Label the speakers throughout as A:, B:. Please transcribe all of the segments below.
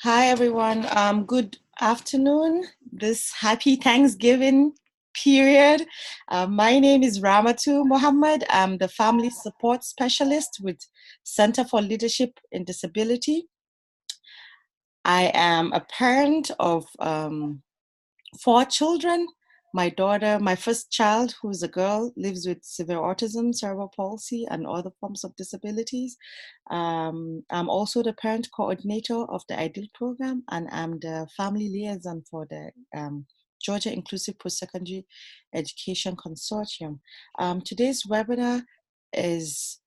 A: Hi, everyone. Good afternoon. This happy Thanksgiving period. My name is Ramatu Muhammad. I'm the Family Support Specialist with Center for Leadership in Disability. I am a parent of 4 children. My first child, who's a girl, lives with severe autism, cerebral palsy, and other forms of disabilities. I'm also the parent coordinator of the IDEAL program, and I'm the family liaison for the Georgia Inclusive Post-Secondary Education Consortium. Today's webinar is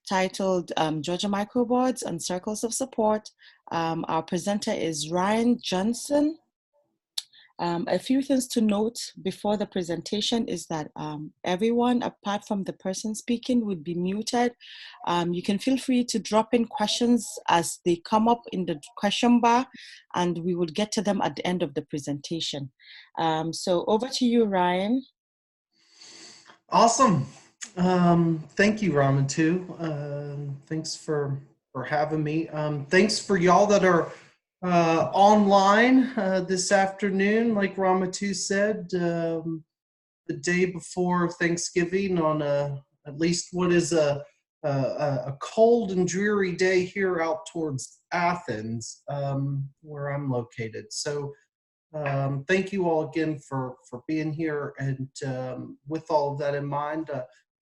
A: titled Georgia Microboards and Circles of Support. Our presenter is Ryan Johnson. A few things to note before the presentation is that everyone, apart from the person speaking, would be muted. You can feel free to drop in questions as they come up in the question bar, and we will get to them at the end of the presentation. So over to you, Ryan.
B: Awesome. Thank you, Ramatu. Thanks for having me. Thanks for y'all that are online this afternoon. Like Ramatu said, the day before Thanksgiving on at least what is a cold and dreary day here out towards Athens, where I'm located. So thank you all again for being here, and with all of that in mind,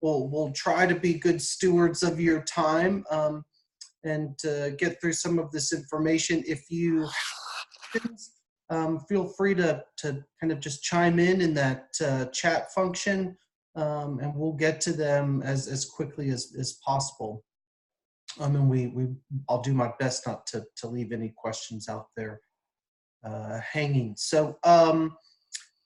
B: we'll try to be good stewards of your time and get through some of this information. If you feel free to kind of just chime in that chat function, and we'll get to them as quickly as possible. And I'll do my best not to leave any questions out there hanging. So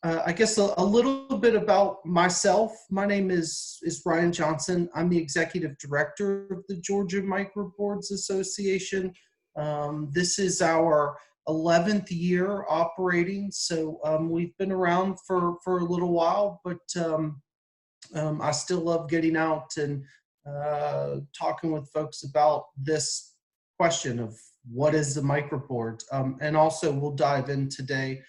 B: I guess a little bit about myself. My name is Ryan Johnson. I'm the executive director of the Georgia Microboards Association. This is our 11th year operating, so we've been around for a little while, but I still love getting out and talking with folks about this question of what is the microboard, and also we'll dive in today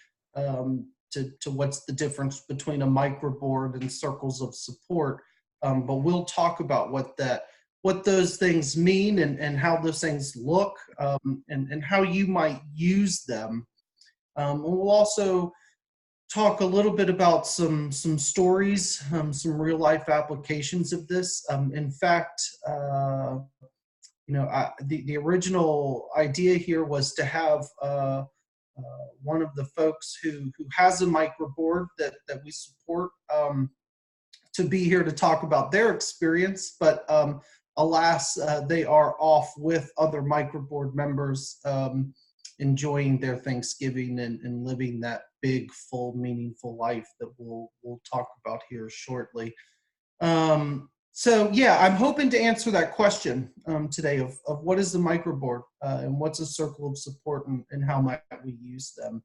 B: to what's the difference between a microboard and circles of support, but we'll talk about what those things mean and how those things look, and how you might use them. And we'll also talk a little bit about some stories, some real life applications of this. In fact, the original idea here was to have one of the folks who has a microboard that we support to be here to talk about their experience, but alas, they are off with other microboard members, enjoying their Thanksgiving and living that big, full, meaningful life that we'll talk about here shortly. So yeah, I'm hoping to answer that question today of what is the microboard and what's a circle of support, and how might we use them.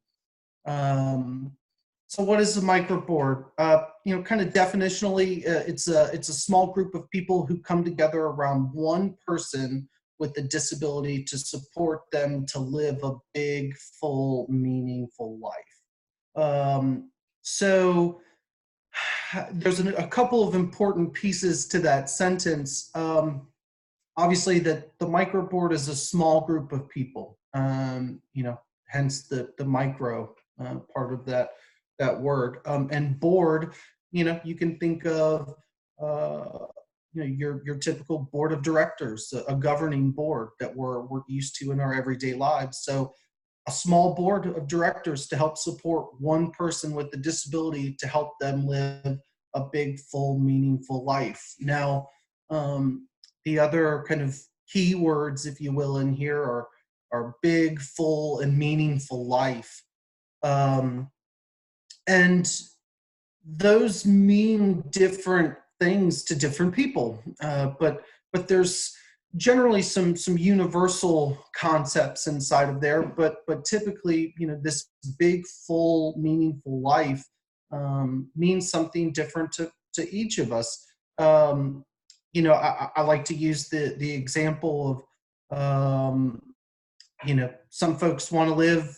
B: So what is the microboard? Kind of definitionally, it's a small group of people who come together around one person with a disability to support them to live a big, full, meaningful life. So there's a couple of important pieces to that sentence. Obviously, that the microboard is a small group of people, hence the micro part of that word. And board, you can think of your typical board of directors, a governing board that we're used to in our everyday lives. So a small board of directors to help support one person with a disability to help them live a big, full, meaningful life. Now, the other kind of key words, if you will, in here are big, full, and meaningful life. And those mean different things to different people, but there's generally some universal concepts inside of there, but typically, this big, full, meaningful life means something different to each of us. I like to use the example of some folks want to live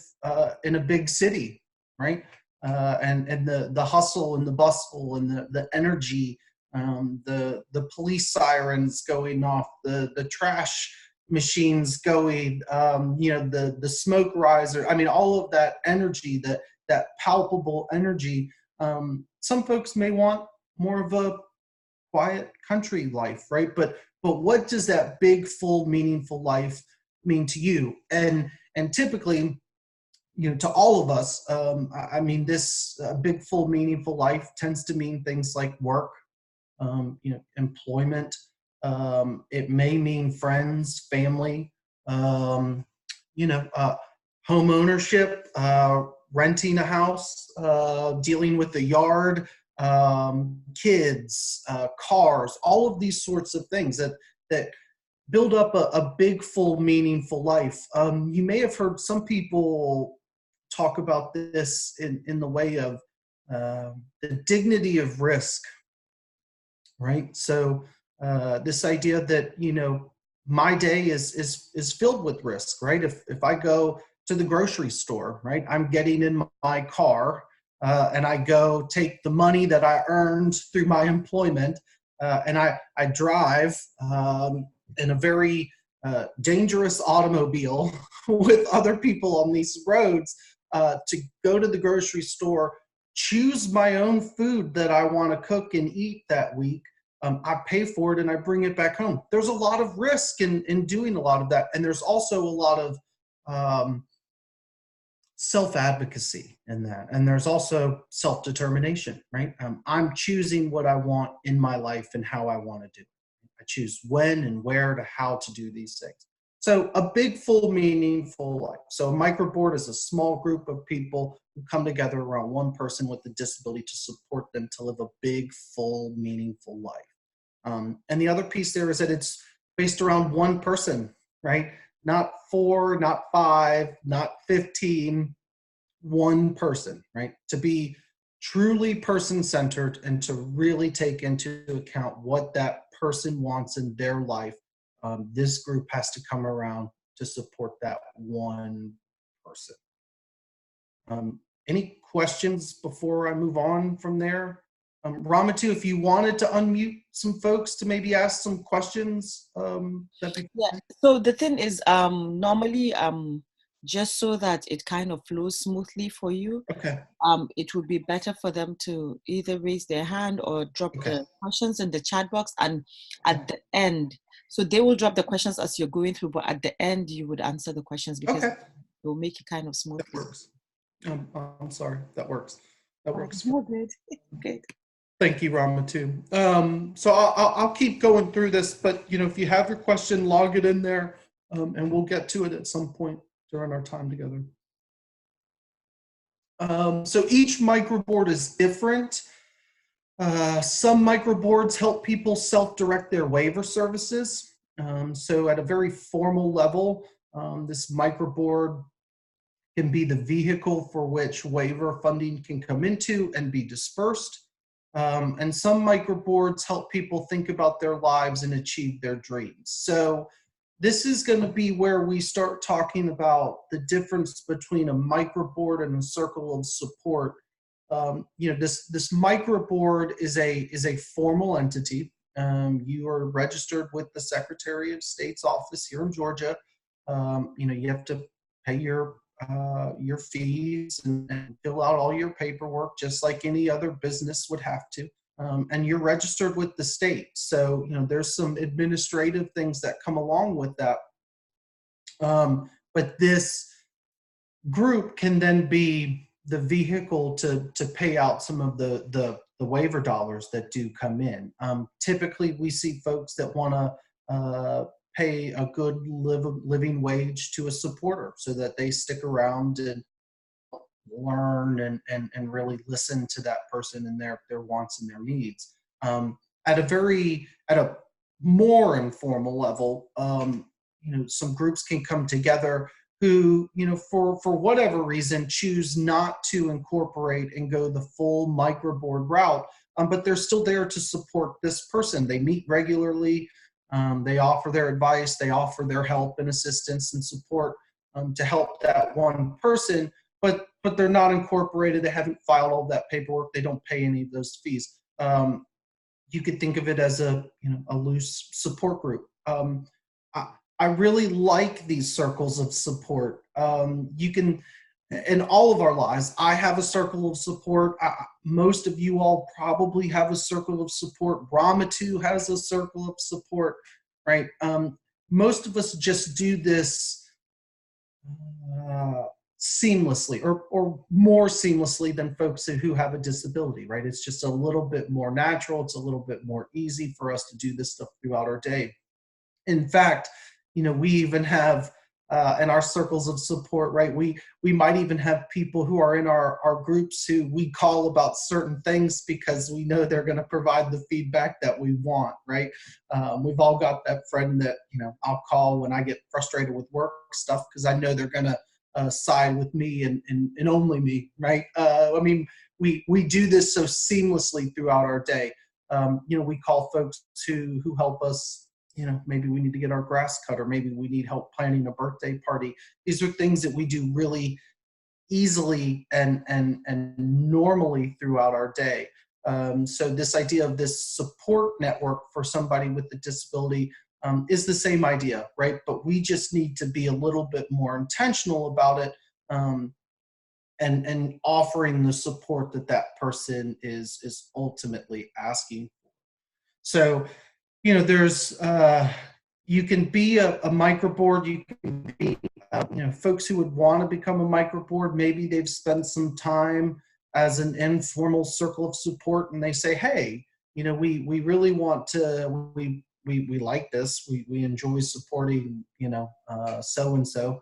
B: in a big city, right? And the hustle and the bustle and the energy, the police sirens going off, the trash machines going, the smoke riser. I mean, all of that energy, that palpable energy. Some folks may want more of a quiet country life, right? But what does that big, full, meaningful life mean to you? And typically, to all of us, this big, full, meaningful life tends to mean things like work, employment. It may mean friends, family, home ownership, renting a house, dealing with the yard, kids, cars, all of these sorts of things that build up a big, full, meaningful life. You may have heard some people talk about this in the way of the dignity of risk, right? So this idea that, my day is filled with risk, right? If I go to the grocery store, right, I'm getting in my car and I go take the money that I earned through my employment and I drive in a very dangerous automobile with other people on these roads to go to the grocery store, choose my own food that I want to cook and eat that week. I pay for it and I bring it back home. There's a lot of risk in doing a lot of that. And there's also a lot of self-advocacy in that. And there's also self-determination, right? I'm choosing what I want in my life and how I want to do it. I choose when and where to how to do these things. So a big, full, meaningful life. So a microboard is a small group of people who come together around one person with a disability to support them to live a big, full, meaningful life. And the other piece there is that it's based around one person, right? Not 4, not 5, not 15, one person, right? To be truly person-centered and to really take into account what that person wants in their life. This group has to come around to support that one person. Any questions before I move on from there? Ramatu, if you wanted to unmute some folks to maybe ask some questions, that'd be
A: Yeah. So the thing is, normally, just so that it kind of flows smoothly for you,
B: okay.
A: It would be better for them to either raise their hand or drop the questions in the chat box, and at the end, so they will drop the questions as you're going through, but at the end you would answer the questions because it will make it kind of smooth.
B: That works. I'm sorry. That works. That works.
A: Oh, good. Good.
B: Thank you, Ramatu. So I'll keep going through this, but if you have your question, log it in there, and we'll get to it at some point during our time together. So each microboard is different. Some microboards help people self-direct their waiver services. So at a very formal level, this microboard can be the vehicle for which waiver funding can come into and be dispersed. And some microboards help people think about their lives and achieve their dreams. So this is going to be where we start talking about the difference between a microboard and a circle of support. This microboard is a formal entity. You are registered with the Secretary of State's office here in Georgia. You have to pay your fees and fill out all your paperwork just like any other business would have to. And you're registered with the state. So, there's some administrative things that come along with that. But this group can then be the vehicle to pay out some of the waiver dollars that do come in. Typically, we see folks that want to pay a good living wage to a supporter so that they stick around and learn and really listen to that person and their wants and their needs. At a more informal level, some groups can come together who, for whatever reason, choose not to incorporate and go the full microboard route, but they're still there to support this person. They meet regularly. They offer their advice, they offer their help and assistance and support to help that one person, but they're not incorporated. They haven't filed all that paperwork. They don't pay any of those fees. You could think of it as a loose support group. I really like these circles of support. You can, in all of our lives, I have a circle of support. Most of you all probably have a circle of support. Ramatu has a circle of support, right? Most of us just do this seamlessly or more seamlessly than folks who have a disability, right? It's just a little bit more natural. It's a little bit more easy for us to do this stuff throughout our day. In fact, we even have in our circles of support, right? We might even have people who are in our groups who we call about certain things because we know they're going to provide the feedback that we want, right? We've all got that friend that, I'll call when I get frustrated with work stuff because I know they're going to side with me and only me, right? We do this so seamlessly throughout our day. We call folks who help us. Maybe we need to get our grass cut, or maybe we need help planning a birthday party. These are things that we do really easily and normally throughout our day. So this idea of this support network for somebody with a disability is the same idea, right? But we just need to be a little bit more intentional about it and offering the support that person is ultimately asking for. So, there's you can be a microboard. You can be folks who would want to become a microboard. Maybe they've spent some time as an informal circle of support, and they say, "Hey, we really want to. We like this. We enjoy supporting so and so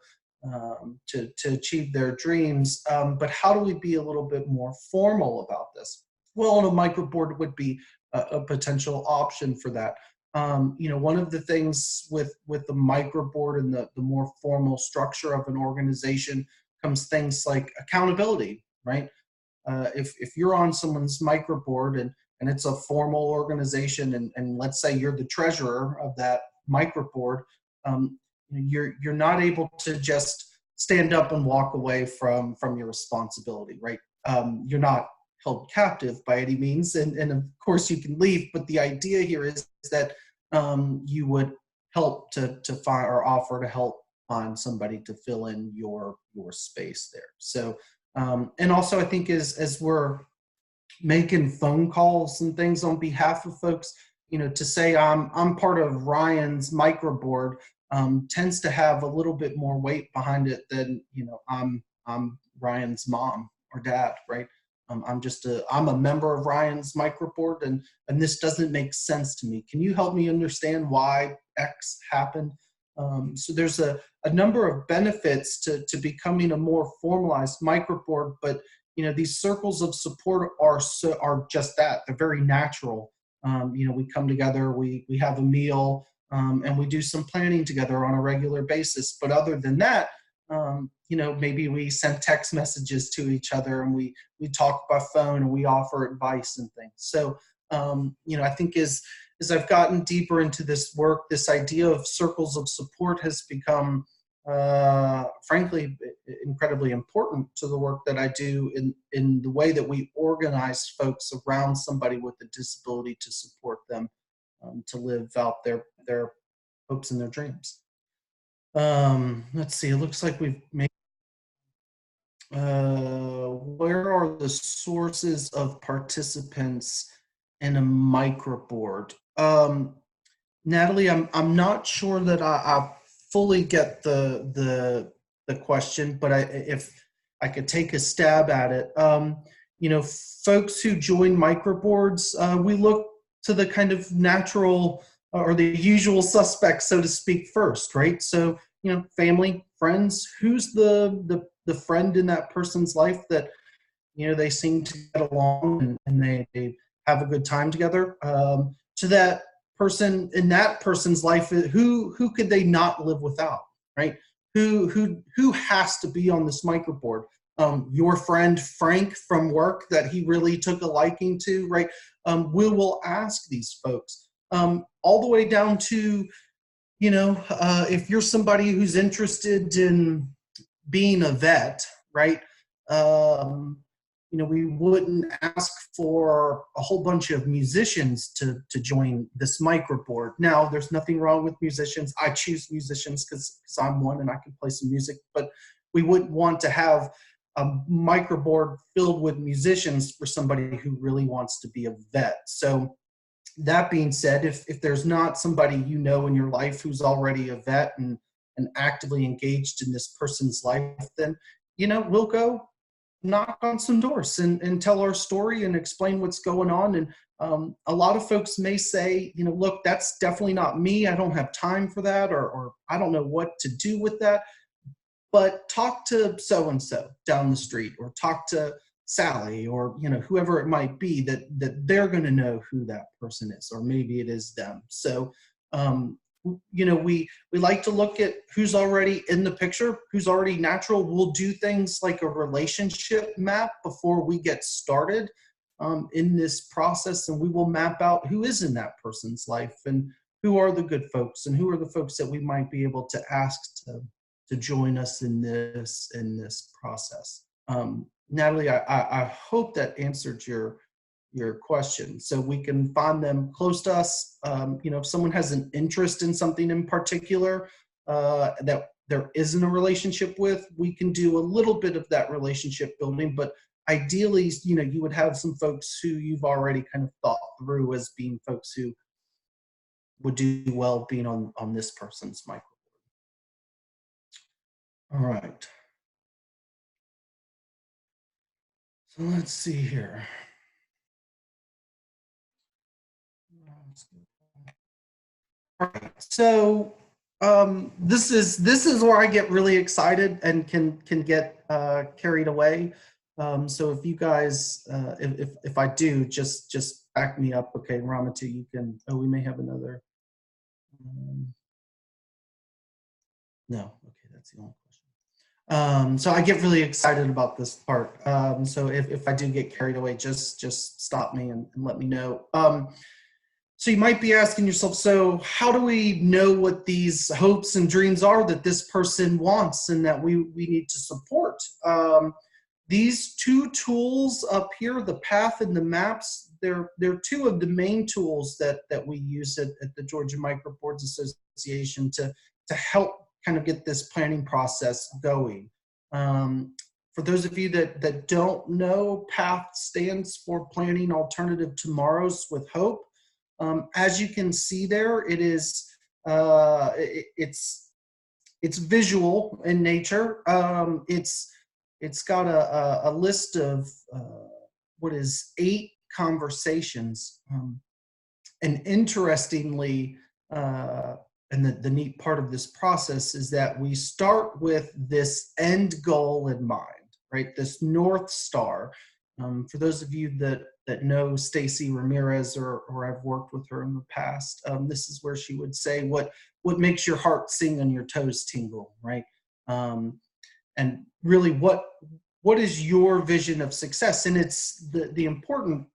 B: to achieve their dreams. But how do we be a little bit more formal about this?" Well, a microboard would be a potential option for that. One of the things with the microboard and the more formal structure of an organization comes things like accountability, right? If you're on someone's microboard and it's a formal organization and let's say you're the treasurer of that microboard, you're not able to just stand up and walk away from your responsibility, right? You're not held captive by any means, and of course you can leave, but the idea here is that you would help to find or offer to help find somebody to fill in your space there. So and also I think as we're making phone calls and things on behalf of folks, to say I'm part of Ryan's microboard tends to have a little bit more weight behind it than I'm Ryan's mom or dad, right? I'm a member of Ryan's microboard and this doesn't make sense to me. Can you help me understand why X happened? So there's a number of benefits to becoming a more formalized microboard, but these circles of support are just that. They're very natural. We come together, we have a meal, and we do some planning together on a regular basis. But other than that, maybe we send text messages to each other and we talk by phone and we offer advice and things. So, I think as I've gotten deeper into this work, this idea of circles of support has become, frankly, incredibly important to the work that I do in the way that we organize folks around somebody with a disability to support them to live out their hopes and their dreams. Let's see, it looks like we've made, where are the sources of participants in a microboard? Natalie, I'm not sure that I fully get the question, but if I could take a stab at it. Folks who join microboards, we look to the kind of natural or the usual suspects, so to speak, first, right? So, family, friends, who's the friend in that person's life that, they seem to get along and they have a good time together. To that person in that person's life, who could they not live without, right? Who has to be on this microboard? Your friend Frank from work that he really took a liking to, right? We will ask these folks. All the way down to, if you're somebody who's interested in being a vet, right? You know, we wouldn't ask for a whole bunch of musicians to join this microboard. Now, there's nothing wrong with musicians. I choose musicians because I'm one and I can play some music, but we wouldn't want to have a microboard filled with musicians for somebody who really wants to be a vet. So that being said, if there's not somebody you know in your life who's already a vet and actively engaged in this person's life, then, you know, we'll go knock on some doors and tell our story and explain what's going on. And a lot of folks may say, you know, look, that's definitely not me. I don't have time for that, or I don't know what to do with that. But talk to so-and-so down the street, or talk to Sally, or, you know, whoever it might be, that they're going to know who that person is, or maybe it is them. So, you know, we like to look at who's already in the picture, who's already natural. We'll do things like a relationship map before we get started in this process, and we will map out who is in that person's life, and who are the good folks, and who are the folks that we might be able to ask to join us in this process. Natalie, I hope that answered your question. So we can find them close to us. You know, if someone has an interest in something in particular that there isn't a relationship with, we can do a little bit of that relationship building. But ideally, you know, you would have some folks who you've already kind of thought through as being folks who would do well being on this person's microboard. All right. So let's see here. All right. So this is where I get really excited and can get carried away. So if you guys, if I do, just back me up. Okay, Ramatu, you can. Oh, we may have another. No. Okay, that's the only question. So I get really excited about this part. So if I do get carried away, just stop me and let me know. So you might be asking yourself, so how do we know what these hopes and dreams are that this person wants and that we need to support? These two tools up here, the path and the maps, they're two of the main tools that we use at the Georgia Microboards Association to help kind of get this planning process going. For those of you that don't know, PATH stands for Planning Alternative Tomorrows with Hope. As you can see there, it is it's visual in nature. It's got a list of what is 8 conversations, and interestingly, and the neat part of this process is that we start with this end goal in mind, right? This North Star. For those of you that know Stacy Ramirez or I've worked with her in the past, this is where she would say, what makes your heart sing and your toes tingle, right? And really, what is your vision of success? And it's the important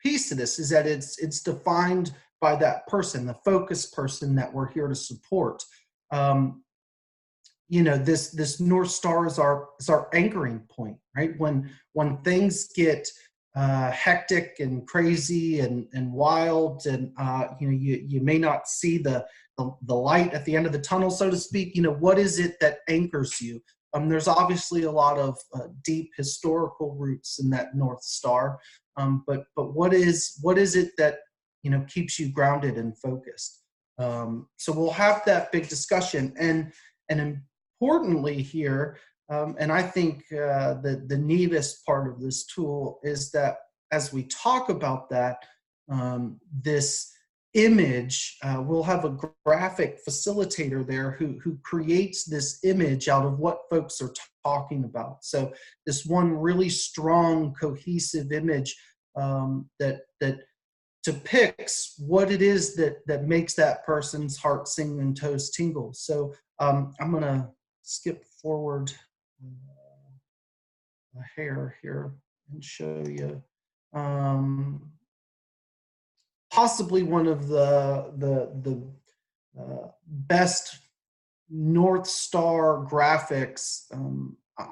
B: piece to this is that it's defined by that person, the focused person that we're here to support. You know, this North Star is our anchoring point, right? When things get hectic and crazy and wild, and you know, you may not see the light at the end of the tunnel, so to speak. You know, what is it that anchors you? There's obviously a lot of deep historical roots in that North Star, but what is it that, you know, keeps you grounded and focused? So we'll have that big discussion, and importantly here, and I think the neatest part of this tool is that as we talk about that, this image, we'll have a graphic facilitator there who creates this image out of what folks are talking about. So this one really strong, cohesive image that depicts what it is that makes that person's heart sing and toes tingle. So I'm gonna skip forward a hair here and show you possibly one of the best North Star graphics,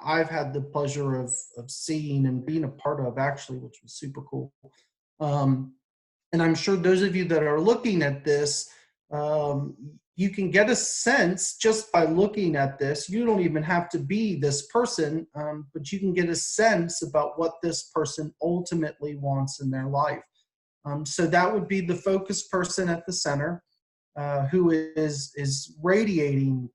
B: I've had the pleasure of seeing and being a part of, actually, which was super cool. And I'm sure those of you that are looking at this, you can get a sense just by looking at this. You don't even have to be this person, but you can get a sense about what this person ultimately wants in their life. So that would be the focus person at the center, who is radiating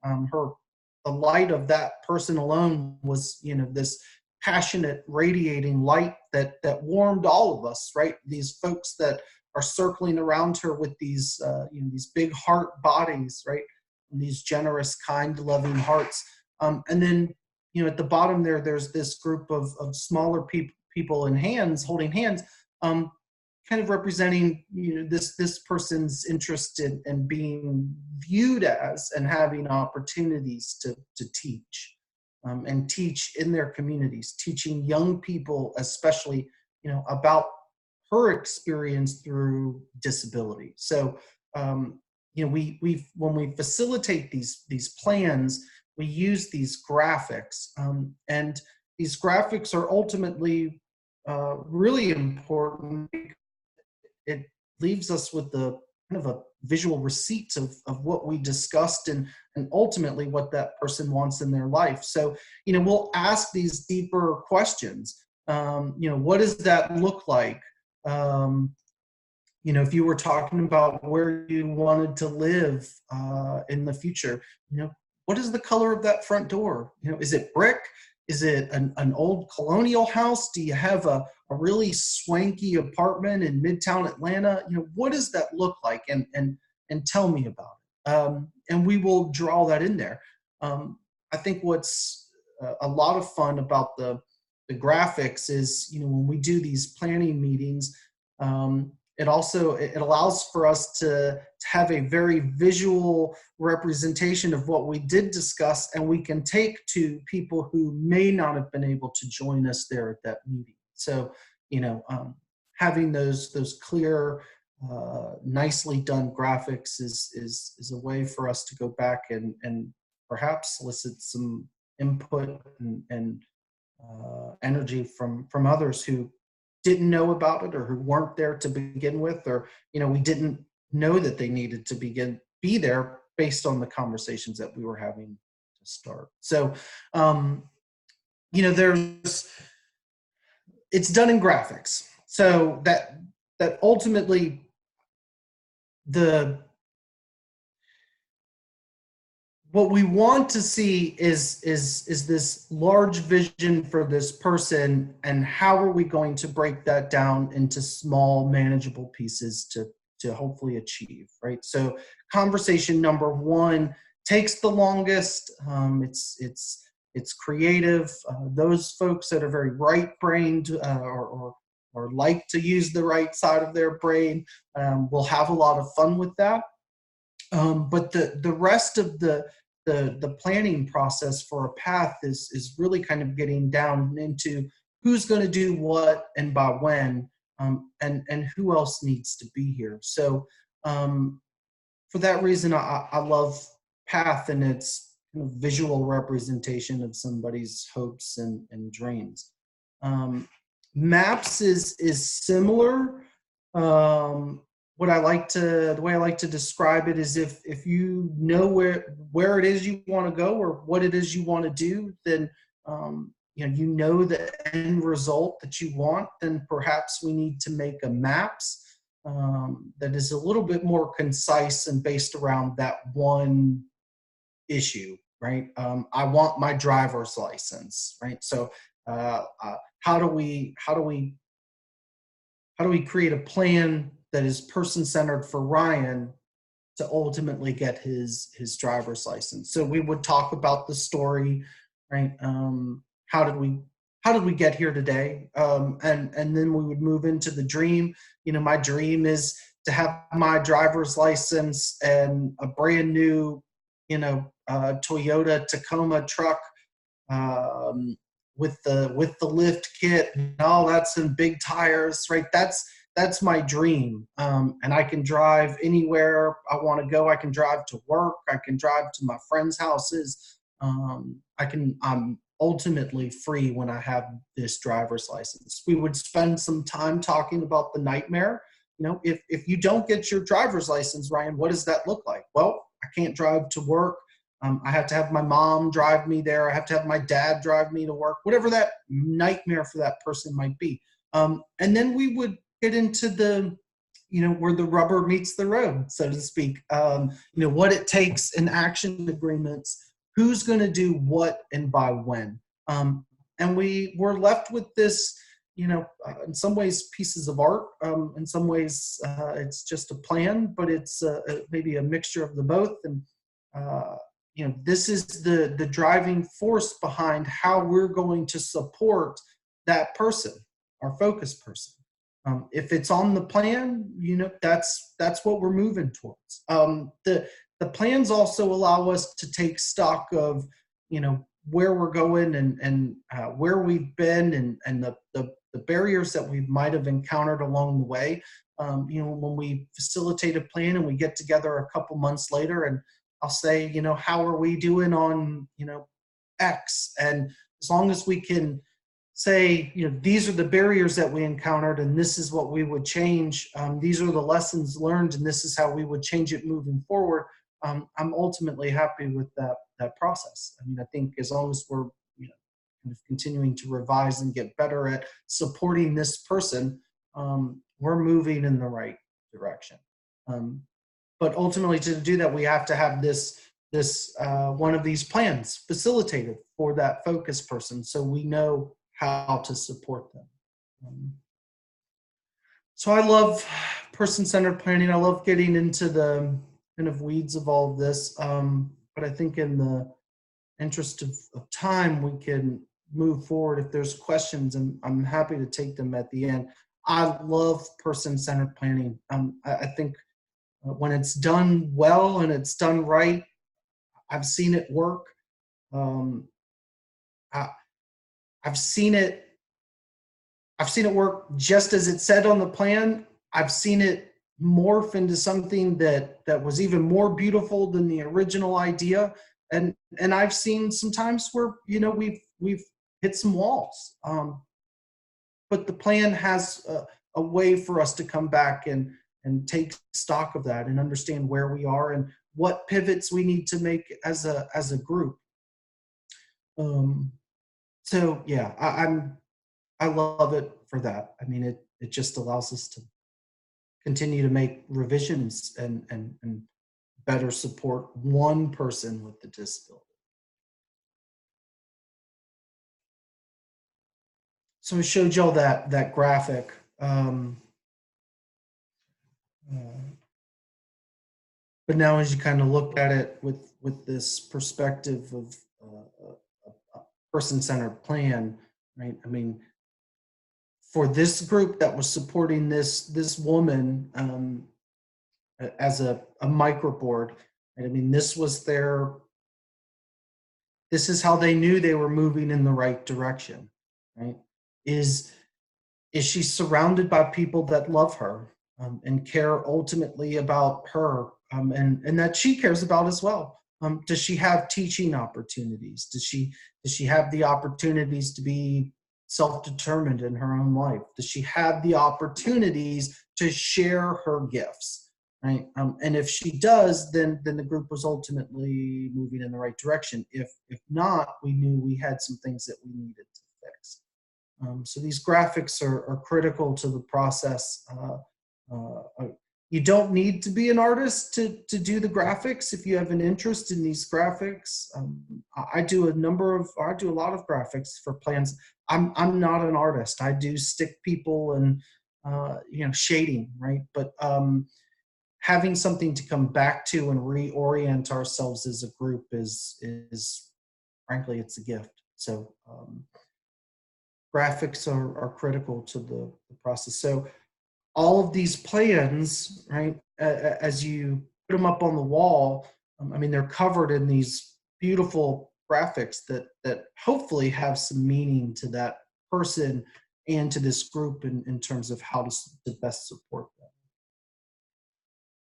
B: the light of that person alone was, this passionate radiating light that warmed all of us, right? These folks that are circling around her with these these big heart bodies, right? And these generous, kind, loving hearts. And then at the bottom there's this group of smaller people in hands holding hands, kind of representing this person's interest in being viewed as and having opportunities to teach, and teach in their communities, teaching young people especially about her experience through disability. So we when we facilitate these plans, we use these graphics, and these graphics are ultimately really important. It leaves us with the kind of a visual receipts of what we discussed and ultimately what that person wants in their life. So, we'll ask these deeper questions. What does that look like? If you were talking about where you wanted to live in the future, what is the color of that front door? Is it brick? Is it an old colonial house? Do you have a really swanky apartment in Midtown Atlanta? What does that look like? And tell me about it. And we will draw that in there. I think what's a lot of fun about the graphics is, when we do these planning meetings, it allows for us to have a very visual representation of what we did discuss, and we can take to people who may not have been able to join us there at that meeting. So, having those clear, nicely done graphics is a way for us to go back and perhaps solicit some input and energy from others who didn't know about it or who weren't there to begin with, or we didn't know that they needed to be there based on the conversations that we were having to start. So it's done in graphics, so that ultimately what we want to see is this large vision for this person, and how are we going to break that down into small, manageable pieces to hopefully achieve, right? So conversation number one takes the longest. It's creative. Those folks that are very right-brained or like to use the right side of their brain will have a lot of fun with that. But the rest of the planning process for a path is really kind of getting down into who's going to do what and by when, and who else needs to be here. So for that reason, I love path and its kind of visual representation of somebody's hopes and dreams. Maps is similar. The way I like to describe it is if you know where it is you want to go or what it is you want to do, then you know the end result that you want, then perhaps we need to make a maps that is a little bit more concise and based around that one issue, right? I want my driver's license, right? So how do we create a plan that is person-centered for Ryan to ultimately get his driver's license? So we would talk about the story, right? How did we get here today? And then we would move into the dream. My dream is to have my driver's license and a brand new, Toyota Tacoma truck with the lift kit and all that, some big tires, right? that's my dream. And I can drive anywhere I want to go. I can drive to work. I can drive to my friends' houses. I'm ultimately free when I have this driver's license. We would spend some time talking about the nightmare. You know, if you don't get your driver's license, Ryan, what does that look like? Well, I can't drive to work. I have to have my mom drive me there. I have to have my dad drive me to work, whatever that nightmare for that person might be. And then we would get into the, where the rubber meets the road, so to speak. What it takes in action agreements, who's going to do what and by when. And we were left with this, in some ways pieces of art. In some ways it's just a plan, but it's maybe a mixture of the both. And this is the driving force behind how we're going to support that person, our focus person. If it's on the plan, that's what we're moving towards. The plans also allow us to take stock of, where we're going and where we've been and the barriers that we might have encountered along the way. When we facilitate a plan and we get together a couple months later, and I'll say, how are we doing on, X? And as long as we can say, these are the barriers that we encountered and this is what we would change. These are the lessons learned and this is how we would change it moving forward. I'm ultimately happy with that process. I mean, I think as long as we're, kind of continuing to revise and get better at supporting this person, we're moving in the right direction. But ultimately, to do that, we have to have this one of these plans facilitated for that focus person, so we know how to support them. So I love person-centered planning. I love getting into the kind of weeds of all of this. But I think in the interest of time, we can move forward. If there's questions, I'm happy to take them at the end. I love person-centered planning. I think when it's done well and it's done right, I've seen it work. I've seen it work just as it said on the plan. I've seen it morph into something that was even more beautiful than the original idea. And I've seen some times where, we've hit some walls. But the plan has a way for us to come back and take stock of that and understand where we are and what pivots we need to make as a group. So yeah, I love it for that. I mean, it just allows us to continue to make revisions and better support one person with the disability. So I showed y'all that graphic. But now as you kind of look at it with this perspective of a person-centered plan, right? I mean, for this group that was supporting this woman as a microboard, and I mean, this is how they knew they were moving in the right direction, right? Is she surrounded by people that love her and care ultimately about her and that she cares about as well? Does she have teaching opportunities? Does she have the opportunities to be self-determined in her own life? Does she have the opportunities to share her gifts? Right? And if she does, then the group was ultimately moving in the right direction. If not, we knew we had some things that we needed to fix. So these graphics are critical to the process. You don't need to be an artist to do the graphics if you have an interest in these graphics. I do a lot of graphics for plans. I'm not an artist. I do stick people and shading, right? But having something to come back to and reorient ourselves as a group is frankly, it's a gift. So graphics are critical to the process. So all of these plans, right, as you put them up on the wall, I mean, they're covered in these beautiful graphics that hopefully have some meaning to that person and to this group in terms of how to best support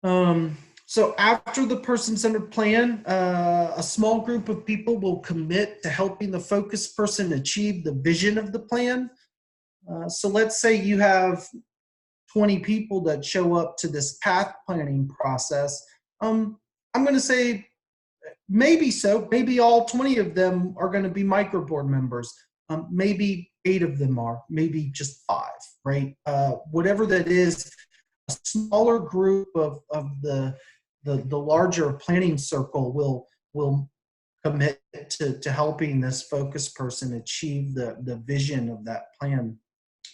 B: them. So after the person-centered plan, a small group of people will commit to helping the focus person achieve the vision of the plan. So let's say you have 20 people that show up to this path planning process. I'm going to say maybe so. Maybe all 20 of them are going to be microboard members. Maybe 8 of them are. Maybe just 5, right? Whatever that is, a smaller group of the larger planning circle will commit to helping this focus person achieve the vision of that plan.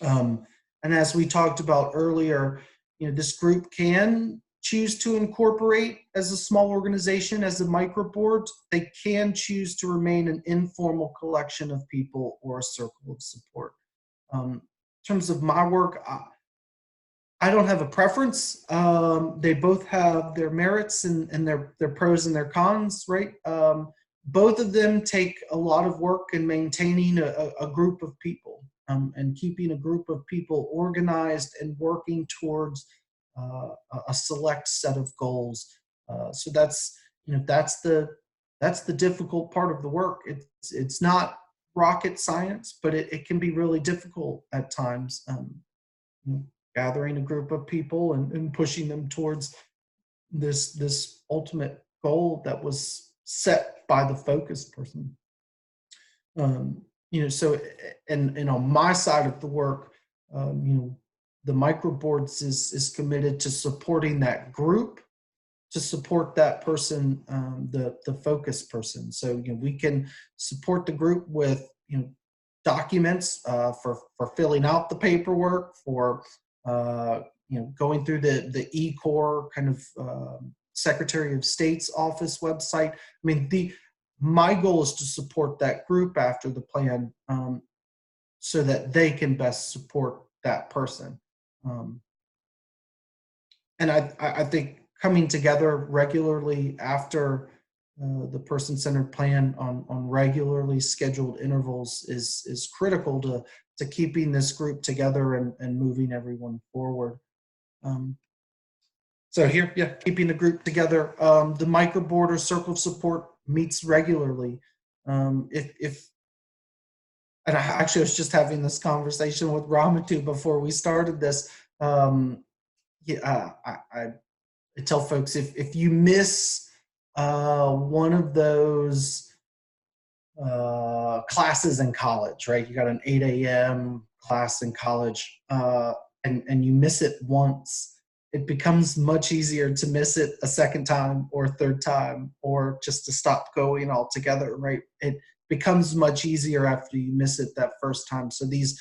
B: And as we talked about earlier, this group can choose to incorporate as a small organization, as a microboard. They can choose to remain an informal collection of people or a circle of support. In terms of my work, I don't have a preference. They both have their merits and their pros and their cons, right? Both of them take a lot of work in maintaining a group of people and keeping a group of people organized and working towards a select set of goals. So that's the difficult part of the work. It's not rocket science, but it can be really difficult at times. Gathering a group of people and pushing them towards this ultimate goal that was set by the focus person. So and on my side of the work, the microboards is committed to supporting that group, to support that person, the focus person. So we can support the group with documents for filling out the paperwork, for going through the eCore kind of Secretary of State's office website. I mean, my goal is to support that group after the plan, so that they can best support that person. And I think coming together regularly after the person-centered plan on regularly scheduled intervals is critical to keeping this group together and moving everyone forward. So here, keeping the group together. The microboard or circle of support meets regularly. And I actually was just having this conversation with Ramatu before we started this. I tell folks, if you miss one of those classes in college, right? You got an 8 a.m. class in college, and you miss it once, it becomes much easier to miss it a second time or a third time, or just to stop going altogether, right? It becomes much easier after you miss it that first time. So these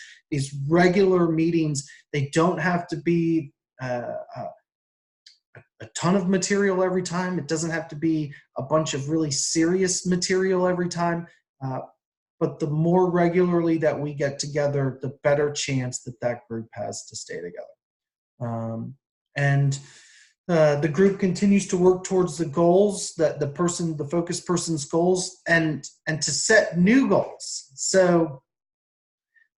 B: regular meetings, they don't have to be a ton of material every time. It doesn't have to be a bunch of really serious material every time. But the more regularly that we get together, the better chance that group has to stay together. And the group continues to work towards the goals that the focus person's goals, and to set new goals. So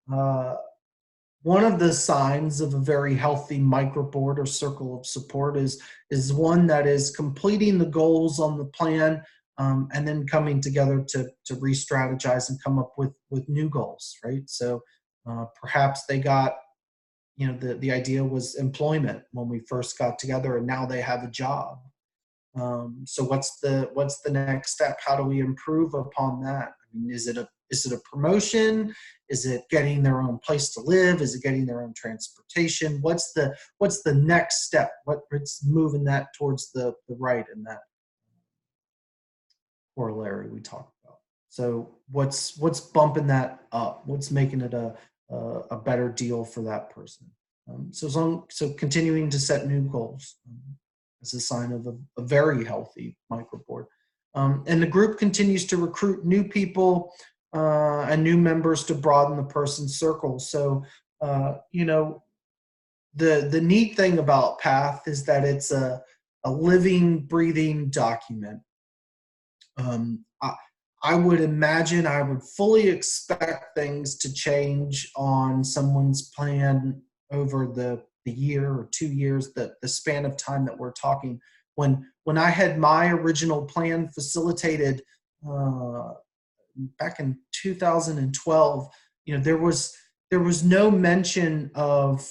B: one of the signs of a very healthy microboard or circle of support is one that is completing the goals on the plan, and then coming together to re-strategize and come up with new goals, right? So perhaps they got, the idea was employment when we first got together, and now they have a job. So what's the next step? How do we improve upon that? I mean, is it a promotion? Is it getting their own place to live? Is it getting their own transportation? What's the next step? It's moving that towards the right in that corollary we talked about. So what's bumping that up? What's making it a better deal for that person? So continuing to set new goals is a sign of a very healthy microboard. And the group continues to recruit new people and new members to broaden the person's circle. So the neat thing about PATH is that it's a living, breathing document. I would imagine I would fully expect things to change on someone's plan over the year or 2 years, the span of time that we're talking. When I had my original plan facilitated back in 2012, there was no mention of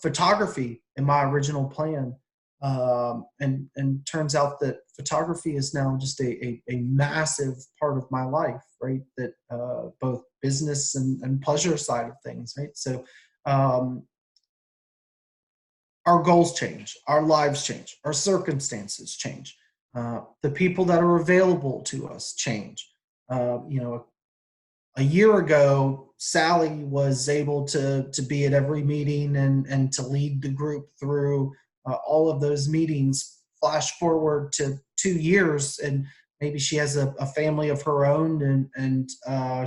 B: photography in my original plan. And turns out that photography is now just a massive part of my life, right? That both business and pleasure side of things, right? So our goals change, our lives change, our circumstances change, the people that are available to us change. A year ago, Sally was able to be at every meeting and to lead the group through all of those meetings. Flash forward to 2 years, and maybe she has a family of her own, and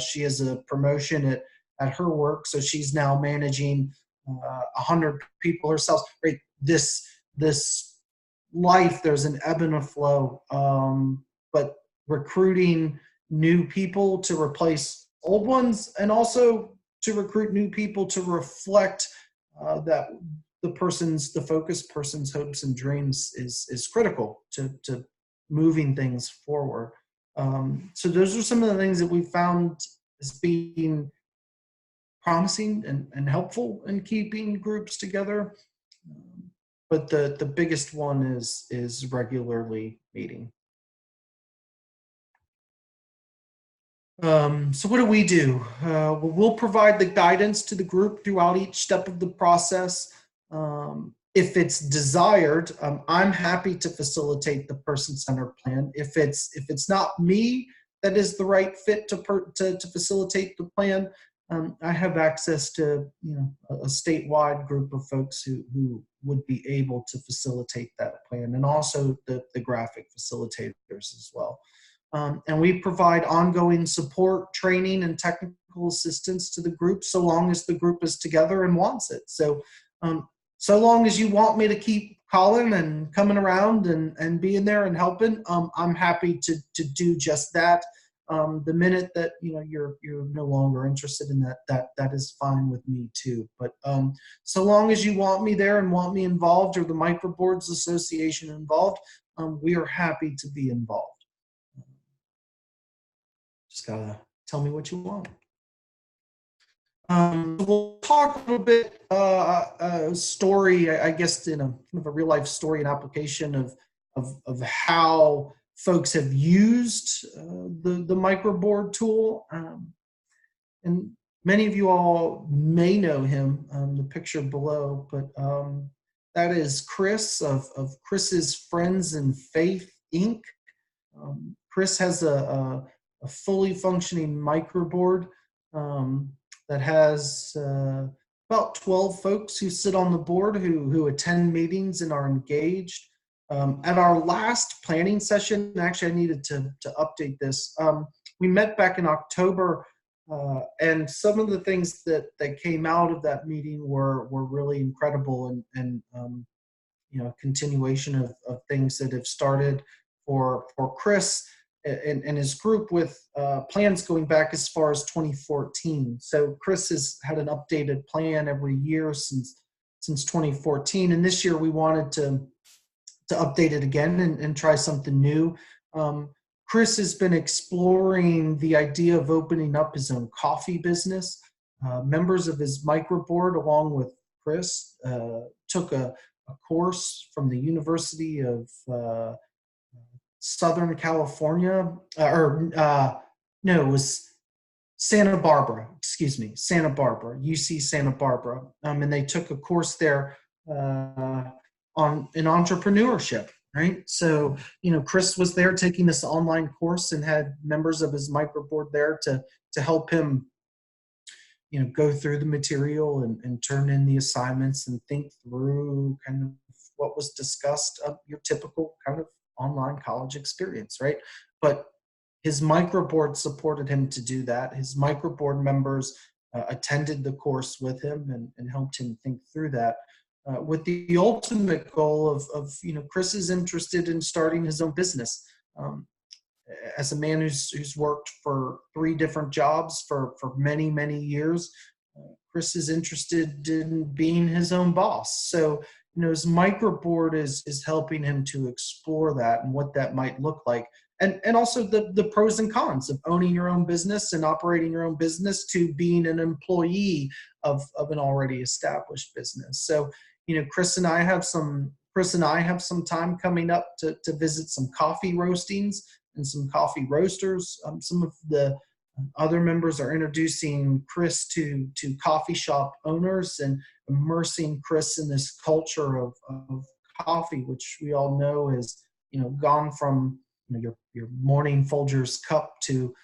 B: she has a promotion at her work, so she's now managing 100 people herself. Right? This life, there's an ebb and a flow, but recruiting new people to replace old ones, and also to recruit new people to reflect that the focused person's hopes and dreams is critical to moving things forward. So those are some of the things that we found as being promising and helpful in keeping groups together. But the biggest one is regularly meeting. So what do we do? We'll provide the guidance to the group throughout each step of the process. If it's desired, I'm happy to facilitate the person-centered plan. If it's not me that is the right fit to facilitate the plan, I have access to a statewide group of folks who would be able to facilitate that plan, and also the graphic facilitators as well. And we provide ongoing support, training, and technical assistance to the group, so long as the group is together and wants it. So so long as you want me to keep calling and coming around and being there and helping, I'm happy to do just that. The minute that you're no longer interested in that is fine with me too. But so long as you want me there and want me involved, or the Microboards Association involved, we are happy to be involved. Just gotta tell me what you want. We'll talk a little bit story, I guess, in kind of a real life story and application of how folks have used the Microboard tool. And many of you all may know him, the picture below, but that is Chris of Chris's Friends in Faith, Inc. Chris has a fully functioning Microboard that has about 12 folks who sit on the board who attend meetings and are engaged. At our last planning session, actually I needed to update this, we met back in October, and some of the things that came out of that meeting were really incredible, and continuation of things that have started for Chris and his group, with plans going back as far as 2014. So Chris has had an updated plan every year since 2014, and this year we wanted to update it again and try something new. Chris has been exploring the idea of opening up his own coffee business. Members of his Microboard, along with Chris, took a course from the University of Southern California, no, it was Santa Barbara, Santa Barbara, UC Santa Barbara. And they took a course there on in entrepreneurship, right? So, Chris was there taking this online course and had members of his Microboard there to help him, go through the material and turn in the assignments and think through kind of what was discussed, your typical kind of online college experience, right? But his Microboard supported him to do that. His Microboard members attended the course with him and helped him think through that, with the ultimate goal of Chris is interested in starting his own business. as a man who's worked for 3 different jobs for many, many years, Chris is interested in being his own boss. So, his microboard is helping him to explore that and what that might look like. And also the pros and cons of owning your own business and operating your own business to being an employee of an already established business. So, Chris and I have some time coming up to visit some coffee roastings and some coffee roasters. Some of the other members are introducing Chris to coffee shop owners and immersing Chris in this culture of coffee, which we all know is, gone from your morning Folgers cup to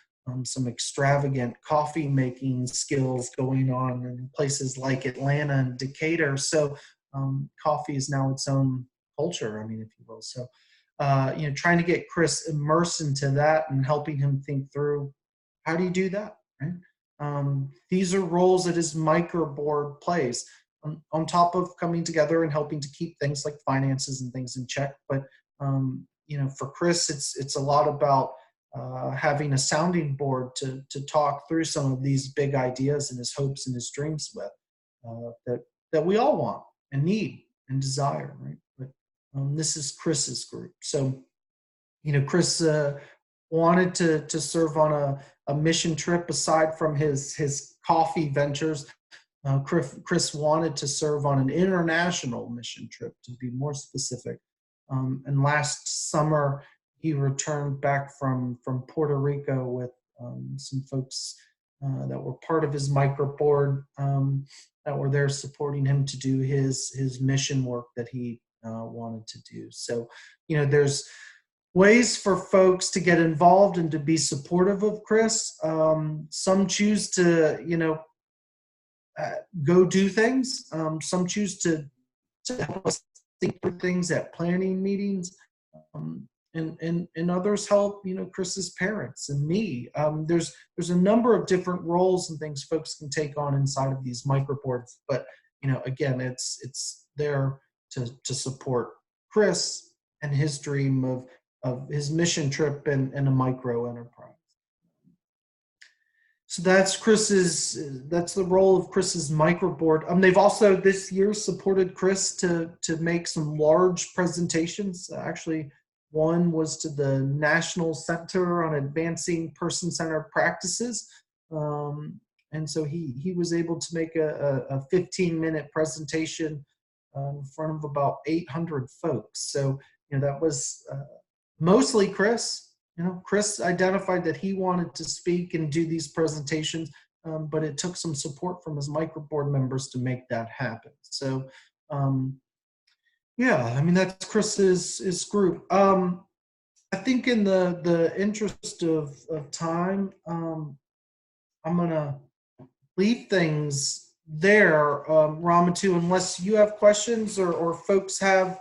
B: some extravagant coffee making skills going on in places like Atlanta and Decatur. So coffee is now its own culture, if you will. So, trying to get Chris immersed into that and helping him think through, how do you do that, right? These are roles that his microboard plays on top of coming together and helping to keep things like finances and things in check. But, for Chris, it's a lot about having a sounding board to talk through some of these big ideas and his hopes and his dreams with that we all want and need and desire, right? But this is Chris's group. So, Chris wanted to serve on a mission trip aside from his coffee ventures. Chris wanted to serve on an international mission trip, to be more specific. And last summer, he returned back from Puerto Rico with some folks that were part of his microboard that were there supporting him to do his mission work that he wanted to do. So, there's ways for folks to get involved and to be supportive of Chris. Some choose to, go do things. Some choose to help us think through things at planning meetings. And others help, Chris's parents and me. There's a number of different roles and things folks can take on inside of these microboards. But, again, it's there to support Chris and his dream of his mission trip and a micro enterprise. So that's the role of Chris's microboard. They've also this year supported Chris to make some large presentations. Actually, one was to the National Center on Advancing Person-Centered Practices. And so he was able to make a 15-minute presentation in front of about 800 folks. So, that was mostly Chris. Chris identified that he wanted to speak and do these presentations, but it took some support from his microboard members to make that happen. So, that's Chris's group. I think in the interest of time, I'm gonna leave things there, Ramatu, unless you have questions or folks have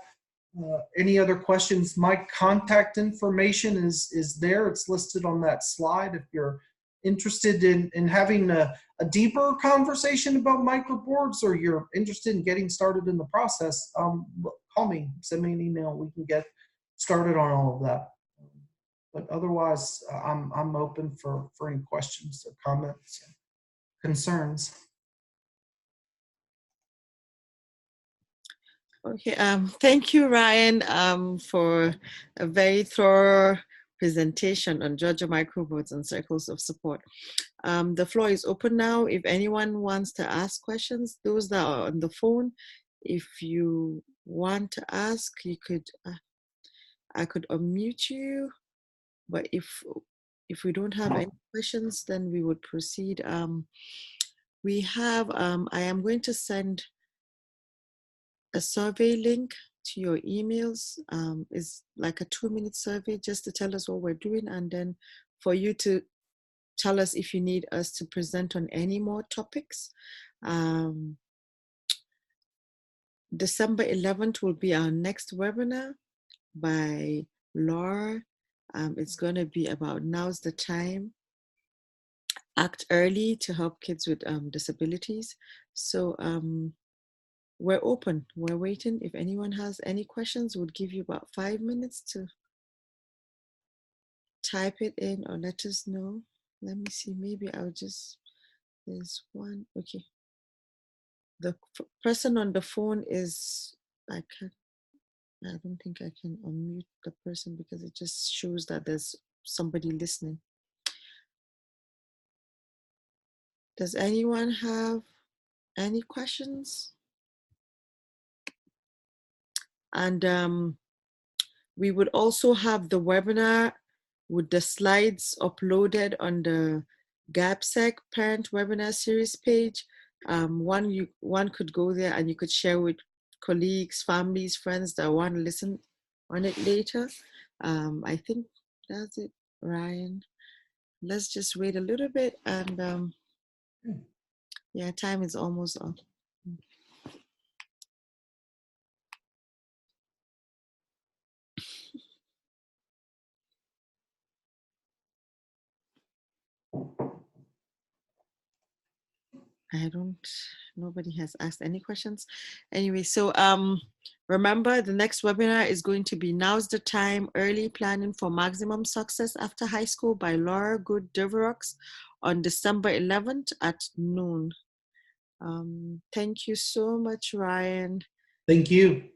B: any other questions. My contact information is there. It's listed on that slide. If you're interested in having a deeper conversation about microboards, or you're interested in getting started in the process, call me, send me an email. We can get started on all of that. But otherwise, I'm open for any questions or comments, or concerns.
A: Okay, thank you, Ryan, for a very thorough presentation on Georgia Microboards and Circles of Support. The floor is open now. If anyone wants to ask questions, those that are on the phone, if you want to ask, you could, I could unmute you, but if we don't have any questions, then we would proceed. We have, I am going to send a survey link to your emails. Is like a 2-minute survey just to tell us what we're doing, and then for you to tell us if you need us to present on any more topics. December 11th will be our next webinar by Laura. It's going to be about Now's the Time. Act early to help kids with disabilities. So we're open, we're waiting. If anyone has any questions, we'll give you about 5 minutes to type it in or let us know. Let me see, maybe I'll just, there's one, okay. The person on the phone is, I don't think I can unmute the person because it just shows that there's somebody listening. Does anyone have any questions? And we would also have the webinar with the slides uploaded on the GAIPSEC parent webinar series page. One could go there and you could share with colleagues, families, friends that want to listen on it later. I think that's it, Ryan. Let's just wait a little bit and yeah, time is almost up. Nobody has asked any questions. Anyway, so remember the next webinar is going to be Now's the Time, Early Planning for Maximum Success After High School by Laura Good Deverox on December 11th at noon. Thank you so much, Ryan.
B: Thank you.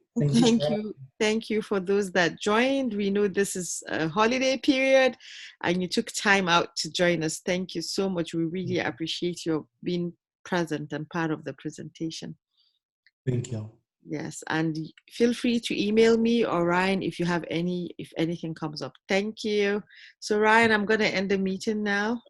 A: Thank you for those that joined. We know this is a holiday period and you took time out to join us. Thank you so much. We really appreciate your being present and part of the presentation.
B: Thank you.
A: Yes, and feel free to email me or Ryan if you have if anything comes up. Thank you. So Ryan, I'm going to end the meeting now.